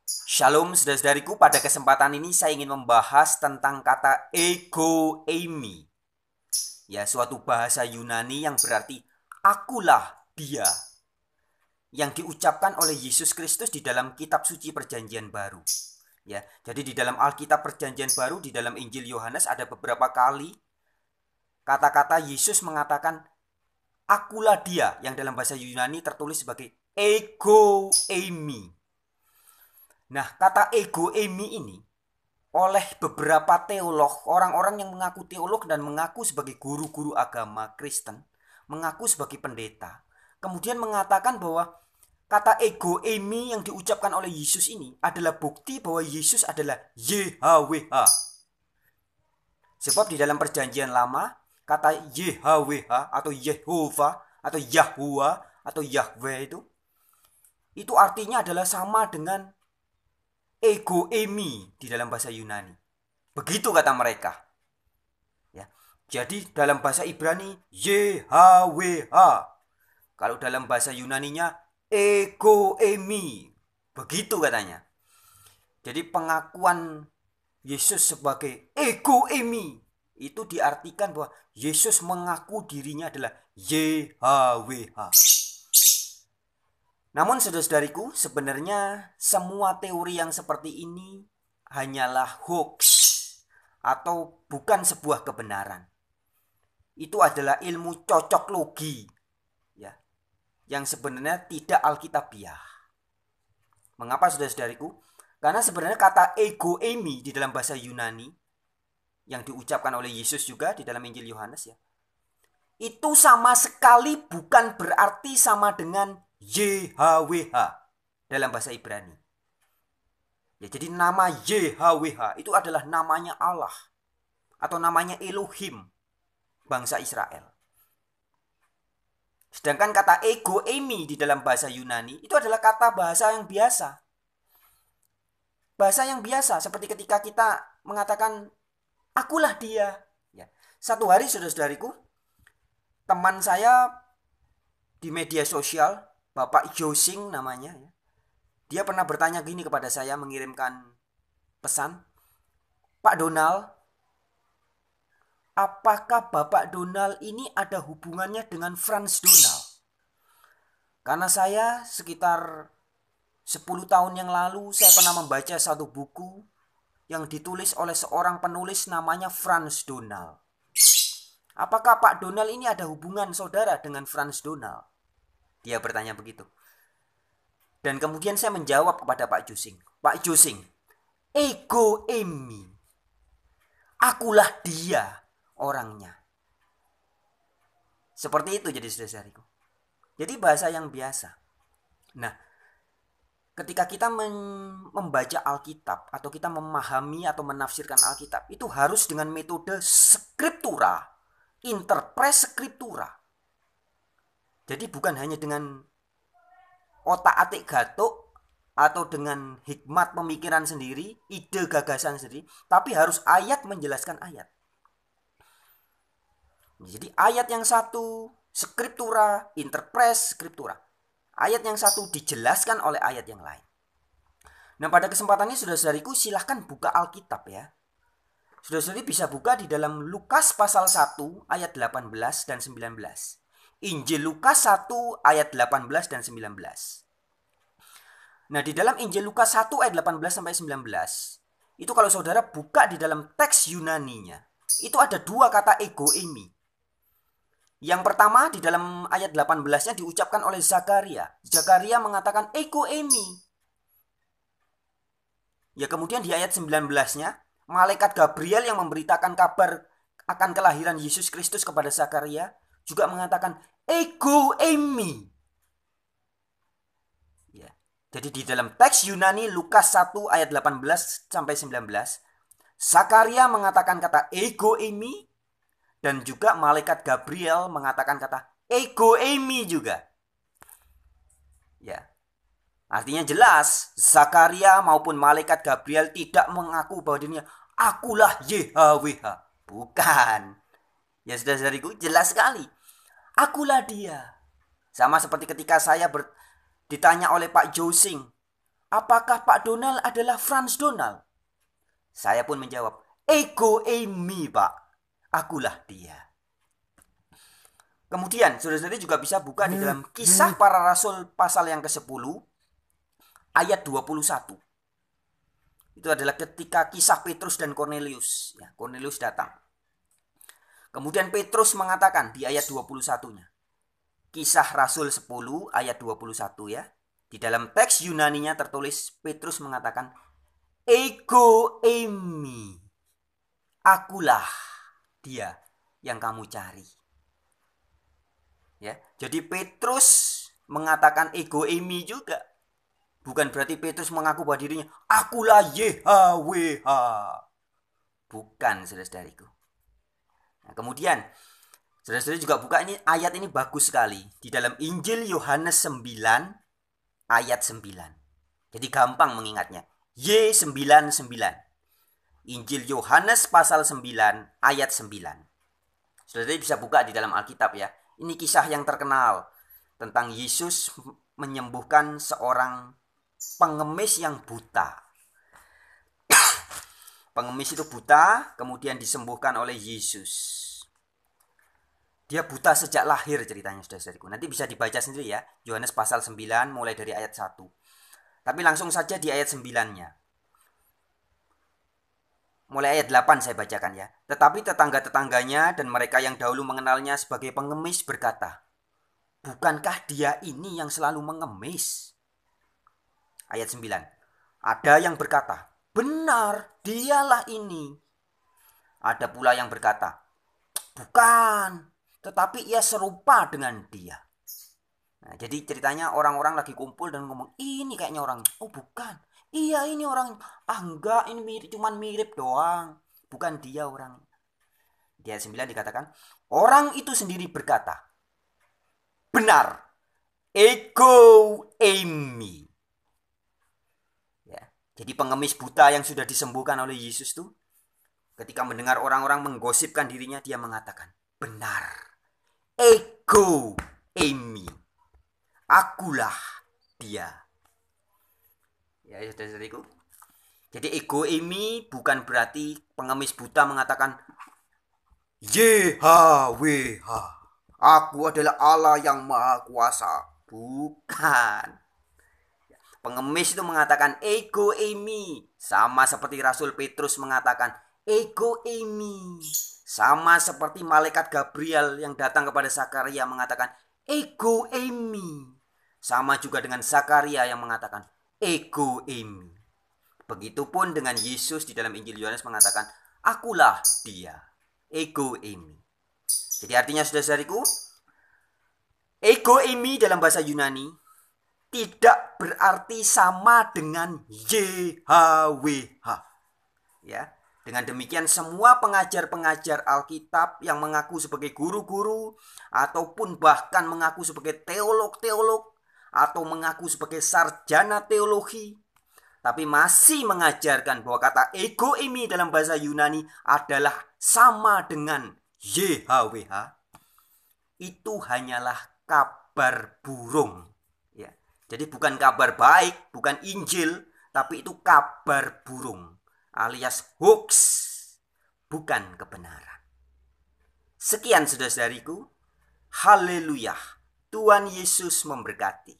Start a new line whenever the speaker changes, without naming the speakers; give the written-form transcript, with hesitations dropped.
Shalom saudara-saudariku, pada kesempatan ini saya ingin membahas tentang kata ego eimi. Ya, suatu bahasa Yunani yang berarti akulah dia, yang diucapkan oleh Yesus Kristus di dalam kitab suci Perjanjian Baru. Ya, jadi di dalam Alkitab Perjanjian Baru, di dalam Injil Yohanes ada beberapa kali kata-kata Yesus mengatakan akulah dia, yang dalam bahasa Yunani tertulis sebagai ego eimi. Nah, kata ego eimi ini oleh beberapa teolog, orang-orang yang mengaku teolog dan mengaku sebagai guru-guru agama Kristen, mengaku sebagai pendeta, kemudian mengatakan bahwa kata ego eimi yang diucapkan oleh Yesus ini adalah bukti bahwa Yesus adalah YHWH. Sebab di dalam perjanjian lama, kata YHWH atau Yehova atau Yahuwah atau Yahweh itu artinya adalah sama dengan ego eimi di dalam bahasa Yunani. Begitu kata mereka. Ya. Jadi dalam bahasa Ibrani YHWH. Kalau dalam bahasa Yunaninya ego eimi. Begitu katanya. Jadi pengakuan Yesus sebagai ego eimi itu diartikan bahwa Yesus mengaku dirinya adalah YHWH. Namun saudara-saudariku, sebenarnya semua teori yang seperti ini hanyalah hoax atau bukan sebuah kebenaran. Itu adalah ilmu cocok logi, ya, yang sebenarnya tidak alkitabiah. Mengapa saudara-saudariku? Karena sebenarnya kata ego eimi di dalam bahasa Yunani yang diucapkan oleh Yesus juga di dalam Injil Yohanes, ya, itu sama sekali bukan berarti sama dengan YHWH dalam bahasa Ibrani. Ya, jadi nama YHWH itu adalah namanya Allah atau namanya Elohim bangsa Israel. Sedangkan kata ego eimi di dalam bahasa Yunani itu adalah kata bahasa yang biasa. Bahasa yang biasa seperti ketika kita mengatakan akulah dia. Ya. Satu hari saudara-saudariku, teman saya di media sosial, Bapak Josing namanya, ya, dia pernah bertanya gini kepada saya, mengirimkan pesan, Pak Donald, apakah Bapak Donald ini ada hubungannya dengan Franz Donald? Karena saya sekitar 10 tahun yang lalu saya pernah membaca satu buku yang ditulis oleh seorang penulis namanya Franz Donald. Apakah Pak Donald ini ada hubungan saudara dengan Franz Donald? Dia bertanya begitu. Dan kemudian saya menjawab kepada Pak Josing, Pak Josing, ego eimi, akulah dia orangnya. Seperti itu jadi saudara-saudariku. Jadi bahasa yang biasa. Nah, ketika kita membaca Alkitab atau kita memahami atau menafsirkan Alkitab, itu harus dengan metode skriptura, interpres skriptura. Jadi bukan hanya dengan otak-atik gatuk atau dengan hikmat pemikiran sendiri, ide gagasan sendiri, tapi harus ayat menjelaskan ayat. Jadi ayat yang satu skriptura, interpres skriptura. Ayat yang satu dijelaskan oleh ayat yang lain. Nah, pada kesempatan ini saudara-saudariku silahkan buka Alkitab, ya. Saudara-saudari bisa buka di dalam Lukas pasal 1 ayat 18 dan 19. Injil Lukas 1 ayat 18 dan 19. Nah, di dalam Injil Lukas 1 ayat 18 sampai 19, itu kalau saudara buka di dalam teks Yunaninya, itu ada dua kata ego eimi. Yang pertama di dalam ayat 18-nya diucapkan oleh Zakaria. Zakaria mengatakan ego eimi. Ya, kemudian di ayat 19-nya, malaikat Gabriel yang memberitakan kabar akan kelahiran Yesus Kristus kepada Zakaria juga mengatakan ego eimi. Ya. Jadi di dalam teks Yunani Lukas 1 ayat 18 sampai 19, Zakaria mengatakan kata ego eimi dan juga malaikat Gabriel mengatakan kata ego eimi juga. Ya. Artinya jelas Zakaria maupun malaikat Gabriel tidak mengaku bahwa dirinya akulah YHWH. Bukan. Ya saudara-saudariku, jelas sekali. Akulah dia. Sama seperti ketika saya ditanya oleh Pak Josing, apakah Pak Donald adalah Franz Donald? Saya pun menjawab, ego eimi Pak, akulah dia. Kemudian saudara-saudari juga bisa buka di dalam Kisah Para Rasul pasal yang ke-10 ayat 21. Itu adalah ketika kisah Petrus dan Cornelius. Ya, Cornelius datang. Kemudian Petrus mengatakan di ayat 21-nya. Kisah Rasul 10 ayat 21 ya. Di dalam teks Yunaninya tertulis Petrus mengatakan, ego eimi, akulah dia yang kamu cari. Ya, jadi Petrus mengatakan ego eimi juga. Bukan berarti Petrus mengaku bahwa dirinya akulah YHWH. Bukan, saudara-saudariku. Nah, kemudian saudara-saudari juga buka ini, ayat ini bagus sekali di dalam Injil Yohanes 9 ayat 9. Jadi gampang mengingatnya. Y99. Injil Yohanes pasal 9 ayat 9. Saudara bisa buka di dalam Alkitab ya. Ini kisah yang terkenal tentang Yesus menyembuhkan seorang pengemis yang buta. Pengemis itu buta, kemudian disembuhkan oleh Yesus. Dia buta sejak lahir ceritanya, saudara-saudariku. Nanti bisa dibaca sendiri ya. Yohanes pasal 9 mulai dari ayat 1. Tapi langsung saja di ayat 9-nya. Mulai ayat 8 saya bacakan ya. Tetapi tetangga-tetangganya dan mereka yang dahulu mengenalnya sebagai pengemis berkata, bukankah dia ini yang selalu mengemis? Ayat 9. Ada yang berkata, benar, dialah ini. Ada pula yang berkata, bukan, tetapi ia serupa dengan dia. Nah, jadi ceritanya orang-orang lagi kumpul dan ngomong, ini kayaknya orang. Oh bukan, iya ini orang. Ah enggak, ini mirip, cuman mirip doang. Bukan dia orang. Di ayat 9 dikatakan, orang itu sendiri berkata, benar, ego eimi. Ya, jadi pengemis buta yang sudah disembuhkan oleh Yesus tuh, ketika mendengar orang-orang menggosipkan dirinya, dia mengatakan, benar, ego eimi, akulah dia. Ya, saudara-saudariku. Jadi ego eimi bukan berarti pengemis buta mengatakan, YHWH, aku adalah Allah yang maha kuasa. Bukan. Pengemis itu mengatakan ego eimi, sama seperti Rasul Petrus mengatakan ego eimi. Sama seperti malaikat Gabriel yang datang kepada Zakaria mengatakan ego eimi. Sama juga dengan Zakaria yang mengatakan ego eimi. Begitupun dengan Yesus di dalam Injil Yohanes mengatakan, akulah dia, ego eimi. Jadi artinya saudara-saudariku, ego eimi dalam bahasa Yunani tidak berarti sama dengan YHWH. Ya, dengan demikian semua pengajar-pengajar Alkitab yang mengaku sebagai guru-guru ataupun bahkan mengaku sebagai teolog-teolog atau mengaku sebagai sarjana teologi, tapi masih mengajarkan bahwa kata ego eimi dalam bahasa Yunani adalah sama dengan YHWH, itu hanyalah kabar burung. Ya. Jadi bukan kabar baik, bukan Injil, tapi itu kabar burung alias hoax, bukan kebenaran. Sekian saudara-saudariku. Haleluya. Tuhan Yesus memberkati.